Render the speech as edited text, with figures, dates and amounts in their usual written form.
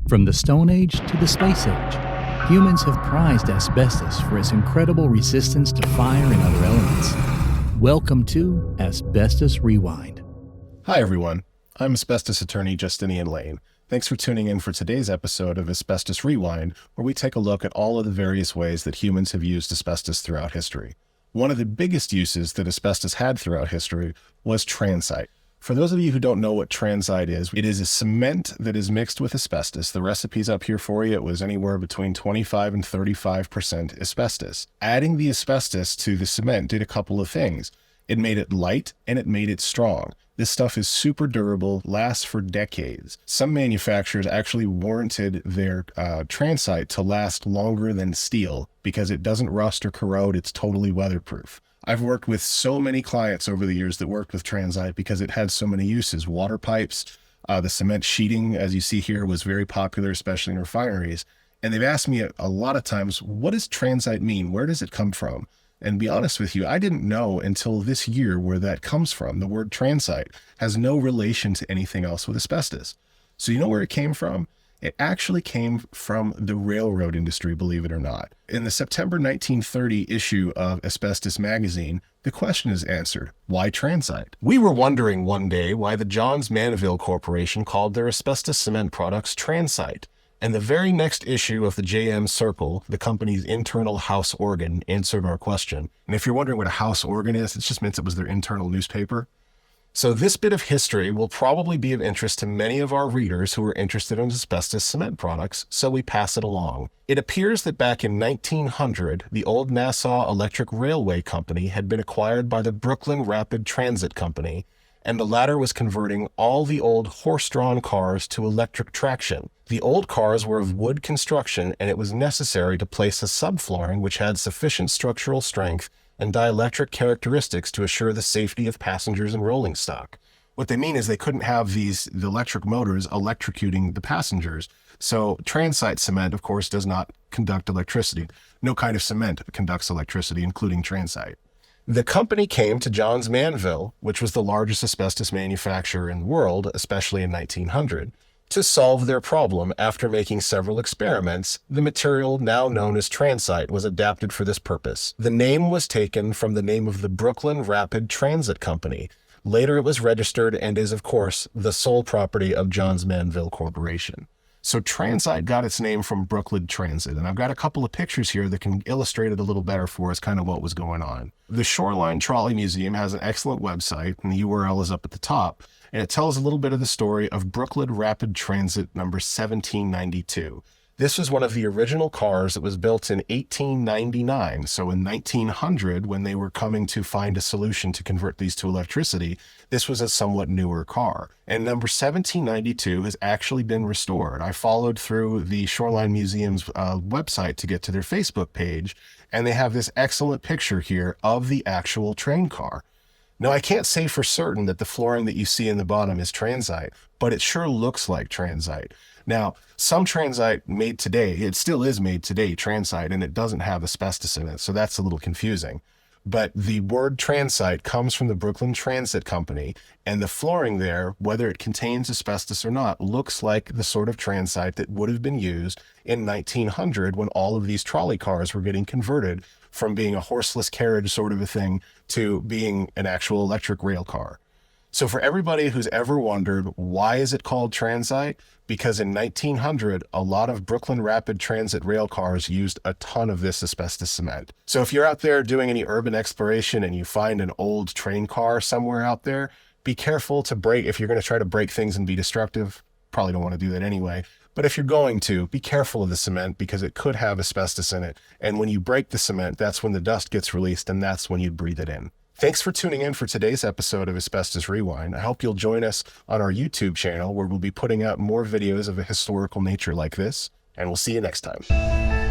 From the Stone Age to the Space Age, humans have prized asbestos for its incredible resistance to fire and other elements. Welcome to Asbestos Rewind. Hi everyone, I'm asbestos attorney Justinian Lane. Thanks for tuning in for today's episode of Asbestos Rewind, where we take a look at all of the various ways that humans have used asbestos throughout history. One of the biggest uses that asbestos had throughout history was transite. For those of you who don't know what transite is, it is a cement that is mixed with asbestos. The recipe's up here for you. It was anywhere between 25 and 35% asbestos. Adding the asbestos to the cement did a couple of things. It made it light and it made it strong. This stuff is super durable, lasts for decades. Some manufacturers actually warranted their transite to last longer than steel because it doesn't rust or corrode. It's totally weatherproof. I've worked with so many clients over the years that worked with transite because it had so many uses. Water pipes, the cement sheeting, as you see here, was very popular, especially in refineries. And they've asked me a lot of times, what does transite mean? Where does it come from? And to be honest with you, I didn't know until this year where that comes from. The word transite has no relation to anything else with asbestos. So you know where it came from? It actually came from the railroad industry, believe it or not. In the September 1930 issue of Asbestos magazine, the question is answered: why transite? We were wondering one day why the Johns Manville Corporation called their asbestos cement products transite. And the very next issue of the JM Circle, the company's internal house organ, answered our question. And if you're wondering what a house organ is, it just means it was their internal newspaper. So this bit of history will probably be of interest to many of our readers who are interested in asbestos cement products, so we pass it along. It appears that back in 1900, the old Nassau Electric Railway Company had been acquired by the Brooklyn Rapid Transit Company, and the latter was converting all the old horse-drawn cars to electric traction. The old cars were of wood construction, and it was necessary to place a subflooring which had sufficient structural strength and dielectric characteristics to assure the safety of passengers and rolling stock. What they mean is they couldn't have the electric motors electrocuting the passengers. So transite cement, of course, does not conduct electricity. No kind of cement conducts electricity, including transite. The company came to Johns Manville, which was the largest asbestos manufacturer in the world, especially in 1900, to solve their problem. After making several experiments, the material now known as transite was adapted for this purpose. The name was taken from the name of the Brooklyn Rapid Transit Company. Later it was registered and is, of course, the sole property of Johns Manville Corporation. So transite got its name from Brooklyn Transit, and I've got a couple of pictures here that can illustrate it a little better for us, kind of what was going on. The Shoreline Trolley Museum has an excellent website, and the URL is up at the top, and it tells a little bit of the story of Brooklyn Rapid Transit number 1792. This was one of the original cars that was built in 1899. So in 1900, when they were coming to find a solution to convert these to electricity, this was a somewhat newer car. And number 1792 has actually been restored. I followed through the Shoreline Museum's website to get to their Facebook page, and they have this excellent picture here of the actual train car. Now, I can't say for certain that the flooring that you see in the bottom is transite, but it sure looks like transite. Now, some transite made today, it still is made today, transite, and it doesn't have asbestos in it, so that's a little confusing. But the word transite comes from the Brooklyn Transit Company, and the flooring there, whether it contains asbestos or not, looks like the sort of transite that would have been used in 1900 when all of these trolley cars were getting converted from being a horseless carriage sort of a thing to being an actual electric rail car. So for everybody who's ever wondered, why is it called transite? Because in 1900, a lot of Brooklyn Rapid Transit rail cars used a ton of this asbestos cement. So if you're out there doing any urban exploration and you find an old train car somewhere out there, be careful to break. If you're going to try to break things and be destructive, probably don't want to do that anyway. But if you're going to, be careful of the cement because it could have asbestos in it. And when you break the cement, that's when the dust gets released, and that's when you breathe it in. Thanks for tuning in for today's episode of Asbestos Rewind. I hope you'll join us on our YouTube channel where we'll be putting out more videos of a historical nature like this, and we'll see you next time.